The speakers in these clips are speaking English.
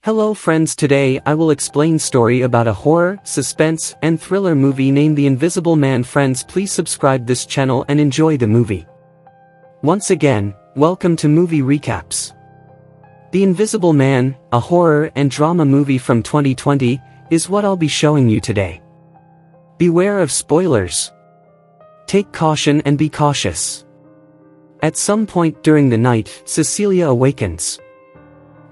Hello friends, today I will explain story about a horror, suspense, and thriller movie named The Invisible Man. Friends, please subscribe this channel and enjoy the movie. Once again, welcome to Movie Recaps. The Invisible Man, a horror and drama movie from 2020, is what I'll be showing you today. Beware of spoilers. Take caution and be cautious. At some point during the night, Cecilia awakens.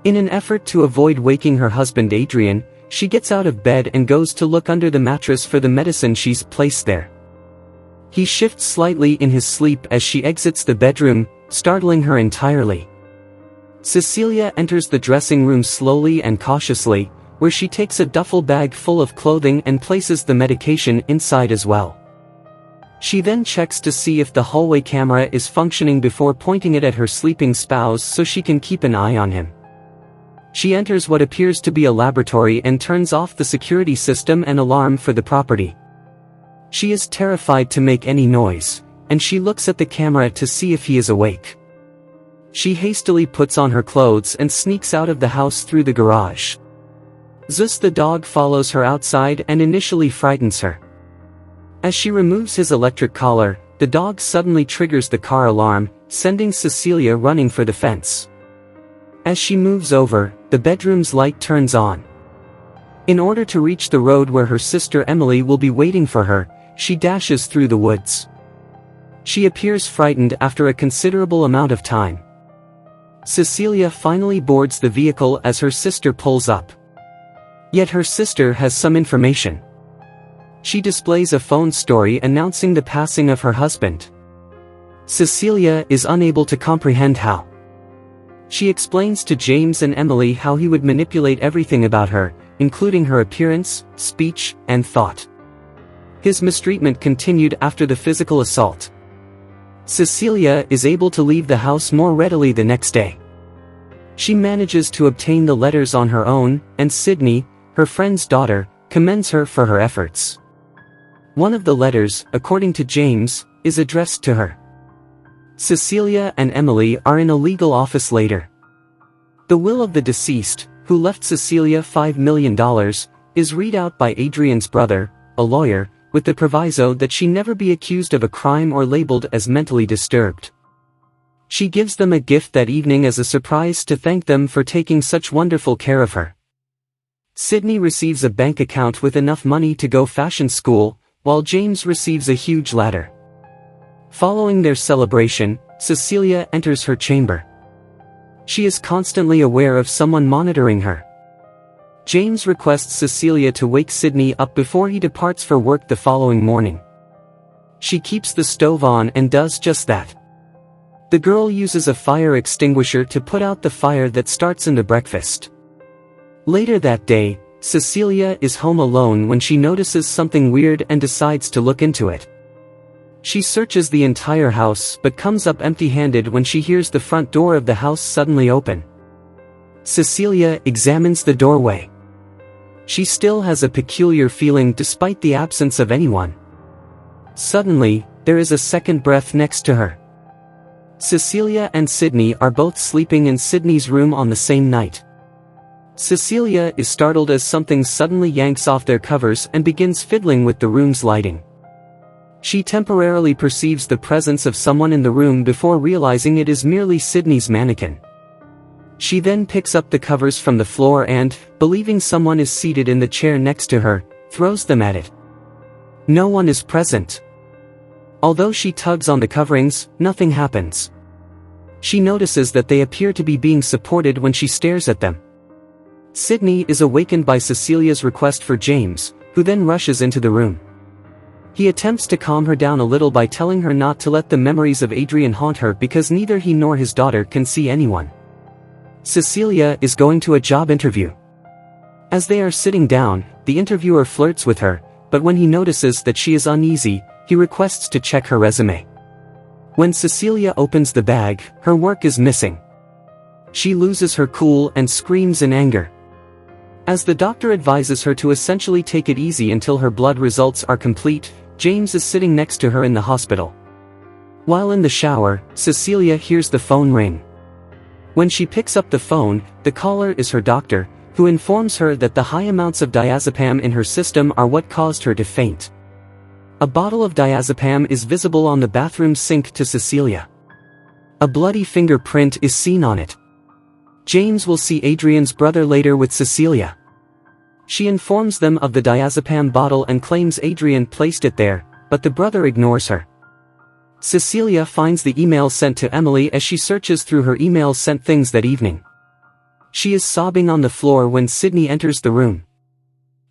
In an effort to avoid waking her husband Adrian, she gets out of bed and goes to look under the mattress for the medicine she's placed there. He shifts slightly in his sleep as she exits the bedroom, startling her entirely. Cecilia enters the dressing room slowly and cautiously, where she takes a duffel bag full of clothing and places the medication inside as well. She then checks to see if the hallway camera is functioning before pointing it at her sleeping spouse so she can keep an eye on him. She enters what appears to be a laboratory and turns off the security system and alarm for the property. She is terrified to make any noise, and she looks at the camera to see if he is awake. She hastily puts on her clothes and sneaks out of the house through the garage. Zeus the dog follows her outside and initially frightens her. As she removes his electric collar, the dog suddenly triggers the car alarm, sending Cecilia running for the fence. As she moves over, the bedroom's light turns on. In order to reach the road where her sister Emily will be waiting for her, she dashes through the woods. She appears frightened after a considerable amount of time. Cecilia finally boards the vehicle as her sister pulls up. Yet her sister has some information. She displays a phone story announcing the passing of her husband. Cecilia is unable to comprehend how. She explains to James and Emily how he would manipulate everything about her, including her appearance, speech, and thought. His mistreatment continued after the physical assault. Cecilia is able to leave the house more readily the next day. She manages to obtain the letters on her own, and Sydney, her friend's daughter, commends her for her efforts. One of the letters, according to James, is addressed to her. Cecilia and Emily are in a legal office later. The will of the deceased, who left Cecilia $5 million, is read out by Adrian's brother, a lawyer, with the proviso that she never be accused of a crime or labeled as mentally disturbed. She gives them a gift that evening as a surprise to thank them for taking such wonderful care of her. Sydney receives a bank account with enough money to go fashion school, while James receives a huge ladder. Following their celebration, Cecilia enters her chamber. She is constantly aware of someone monitoring her. James requests Cecilia to wake Sydney up before he departs for work the following morning. She keeps the stove on and does just that. The girl uses a fire extinguisher to put out the fire that starts in the breakfast. Later that day, Cecilia is home alone when she notices something weird and decides to look into it. She searches the entire house but comes up empty-handed when she hears the front door of the house suddenly open. Cecilia examines the doorway. She still has a peculiar feeling despite the absence of anyone. Suddenly, there is a second breath next to her. Cecilia and Sydney are both sleeping in Sydney's room on the same night. Cecilia is startled as something suddenly yanks off their covers and begins fiddling with the room's lighting. She temporarily perceives the presence of someone in the room before realizing it is merely Sydney's mannequin. She then picks up the covers from the floor and, believing someone is seated in the chair next to her, throws them at it. No one is present. Although she tugs on the coverings, nothing happens. She notices that they appear to be being supported when she stares at them. Sydney is awakened by Cecilia's request for James, who then rushes into the room. He attempts to calm her down a little by telling her not to let the memories of Adrian haunt her because neither he nor his daughter can see anyone. Cecilia is going to a job interview. As they are sitting down, the interviewer flirts with her, but when he notices that she is uneasy, he requests to check her resume. When Cecilia opens the bag, her work is missing. She loses her cool and screams in anger. As the doctor advises her to essentially take it easy until her blood results are complete, James is sitting next to her in the hospital. While in the shower, Cecilia hears the phone ring. When she picks up the phone, the caller is her doctor, who informs her that the high amounts of diazepam in her system are what caused her to faint. A bottle of diazepam is visible on the bathroom sink to Cecilia. A bloody fingerprint is seen on it. James will see Adrian's brother later with Cecilia. She informs them of the diazepam bottle and claims Adrian placed it there, but the brother ignores her. Cecilia finds the email sent to Emily as she searches through her emails sent things that evening. She is sobbing on the floor when Sydney enters the room.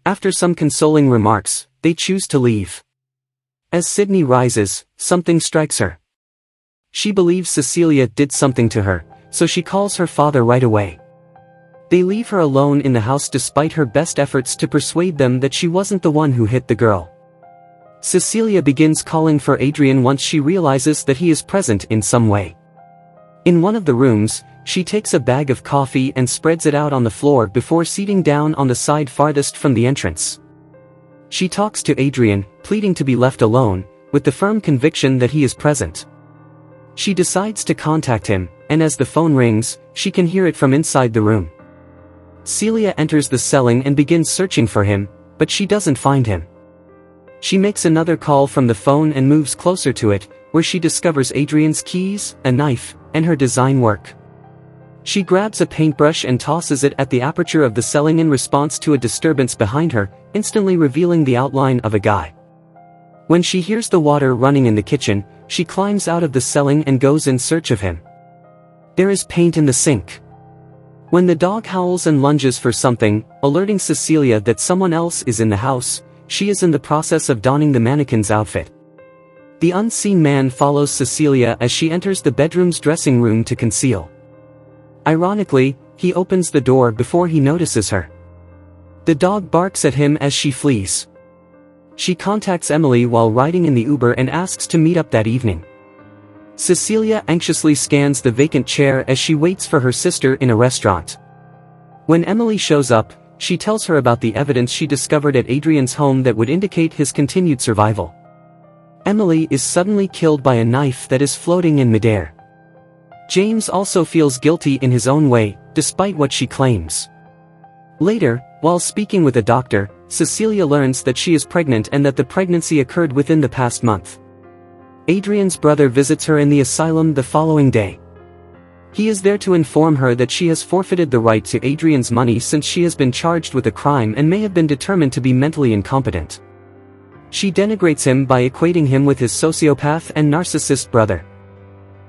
After some consoling remarks, they choose to leave. As Sydney rises, something strikes her. She believes Cecilia did something to her, so she calls her father right away. They leave her alone in the house despite her best efforts to persuade them that she wasn't the one who hit the girl. Cecilia begins calling for Adrian once she realizes that he is present in some way. In one of the rooms, she takes a bag of coffee and spreads it out on the floor before seating down on the side farthest from the entrance. She talks to Adrian, pleading to be left alone, with the firm conviction that he is present. She decides to contact him, and as the phone rings, she can hear it from inside the room. Celia enters the ceiling and begins searching for him, but she doesn't find him. She makes another call from the phone and moves closer to it, where she discovers Adrian's keys, a knife, and her design work. She grabs a paintbrush and tosses it at the aperture of the ceiling in response to a disturbance behind her, instantly revealing the outline of a guy. When she hears the water running in the kitchen, she climbs out of the ceiling and goes in search of him. There is paint in the sink. When the dog howls and lunges for something, alerting Cecilia that someone else is in the house, she is in the process of donning the mannequin's outfit. The unseen man follows Cecilia as she enters the bedroom's dressing room to conceal. Ironically, he opens the door before he notices her. The dog barks at him as she flees. She contacts Emily while riding in the Uber and asks to meet up that evening. Cecilia anxiously scans the vacant chair as she waits for her sister in a restaurant. When Emily shows up, she tells her about the evidence she discovered at Adrian's home that would indicate his continued survival. Emily is suddenly killed by a knife that is floating in midair. James also feels guilty in his own way, despite what she claims. Later, while speaking with a doctor, Cecilia learns that she is pregnant and that the pregnancy occurred within the past month. Adrian's brother visits her in the asylum the following day. He is there to inform her that she has forfeited the right to Adrian's money since she has been charged with a crime and may have been determined to be mentally incompetent. She denigrates him by equating him with his sociopath and narcissist brother.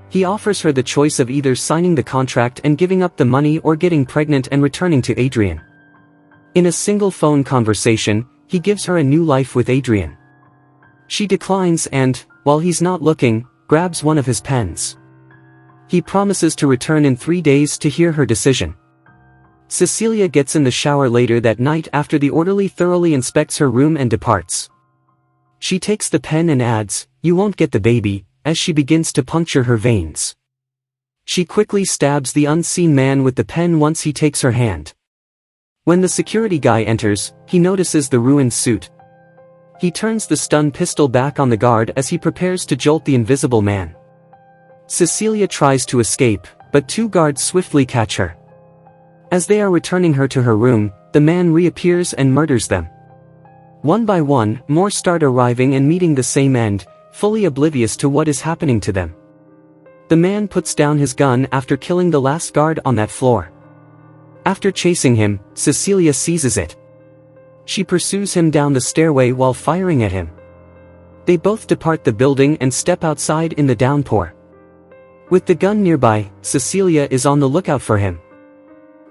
He offers her the choice of either signing the contract and giving up the money or getting pregnant and returning to Adrian. In a single phone conversation, he gives her a new life with Adrian. She declines and, while he's not looking, grabs one of his pens. He promises to return in 3 days to hear her decision. Cecilia gets in the shower later that night after the orderly thoroughly inspects her room and departs. She takes the pen and adds, "You won't get the baby," as she begins to puncture her veins. She quickly stabs the unseen man with the pen once he takes her hand. When the security guy enters, he notices the ruined suit. He turns the stun pistol back on the guard as he prepares to jolt the invisible man. Cecilia tries to escape, but 2 guards swiftly catch her. As they are returning her to her room, the man reappears and murders them. One by one, more start arriving and meeting the same end, fully oblivious to what is happening to them. The man puts down his gun after killing the last guard on that floor. After chasing him, Cecilia seizes it. She pursues him down the stairway while firing at him. They both depart the building and step outside in the downpour. With the gun nearby, Cecilia is on the lookout for him.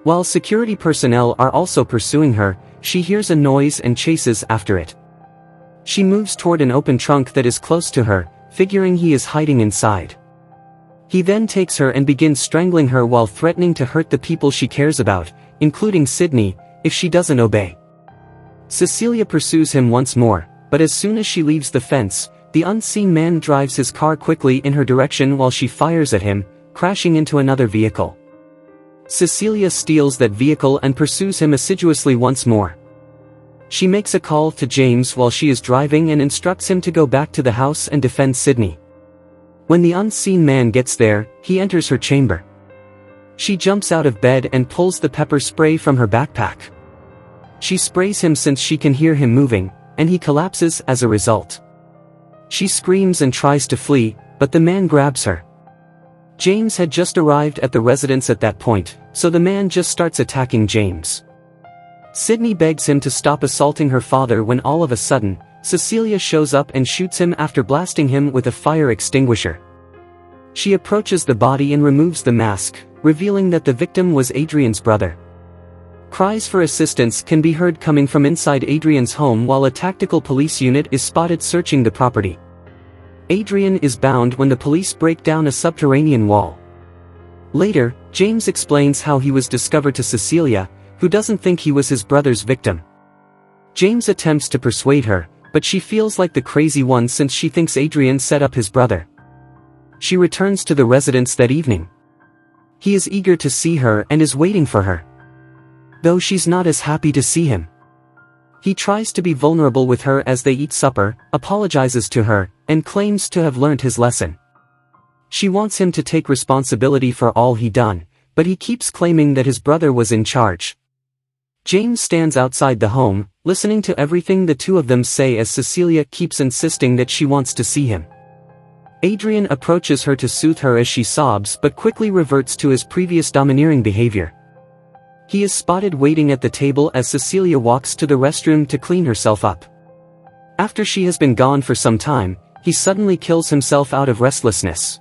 While security personnel are also pursuing her, she hears a noise and chases after it. She moves toward an open trunk that is close to her, figuring he is hiding inside. He then takes her and begins strangling her while threatening to hurt the people she cares about, including Sydney, if she doesn't obey. Cecilia pursues him once more, but as soon as she leaves the fence, the unseen man drives his car quickly in her direction while she fires at him, crashing into another vehicle. Cecilia steals that vehicle and pursues him assiduously once more. She makes a call to James while she is driving and instructs him to go back to the house and defend Sydney. When the unseen man gets there, he enters her chamber. She jumps out of bed and pulls the pepper spray from her backpack. She sprays him since she can hear him moving, and he collapses as a result. She screams and tries to flee, but the man grabs her. James had just arrived at the residence at that point, so the man just starts attacking James. Sydney begs him to stop assaulting her father when all of a sudden, Cecilia shows up and shoots him after blasting him with a fire extinguisher. She approaches the body and removes the mask, revealing that the victim was Adrian's brother. Cries for assistance can be heard coming from inside Adrian's home while a tactical police unit is spotted searching the property. Adrian is bound when the police break down a subterranean wall. Later, James explains how he was discovered to Cecilia, who doesn't think he was his brother's victim. James attempts to persuade her, but she feels like the crazy one since she thinks Adrian set up his brother. She returns to the residence that evening. He is eager to see her and is waiting for her, though she's not as happy to see him. He tries to be vulnerable with her as they eat supper, apologizes to her, and claims to have learned his lesson. She wants him to take responsibility for all he done, but he keeps claiming that his brother was in charge. James stands outside the home, listening to everything the two of them say as Cecilia keeps insisting that she wants to see him. Adrian approaches her to soothe her as she sobs but quickly reverts to his previous domineering behavior. He is spotted waiting at the table as Cecilia walks to the restroom to clean herself up. After she has been gone for some time, he suddenly kills himself out of restlessness.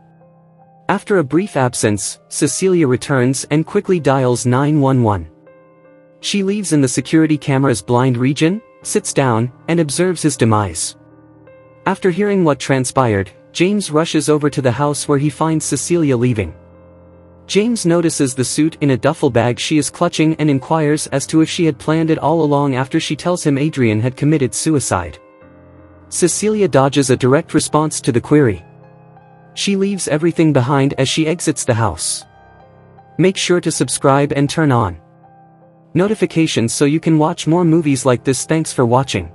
After a brief absence, Cecilia returns and quickly dials 911. She leaves in the security camera's blind region, sits down, and observes his demise. After hearing what transpired, James rushes over to the house where he finds Cecilia leaving. James notices the suit in a duffel bag she is clutching and inquires as to if she had planned it all along after she tells him Adrian had committed suicide. Cecilia dodges a direct response to the query. She leaves everything behind as she exits the house. Make sure to subscribe and turn on notifications so you can watch more movies like this. Thanks for watching.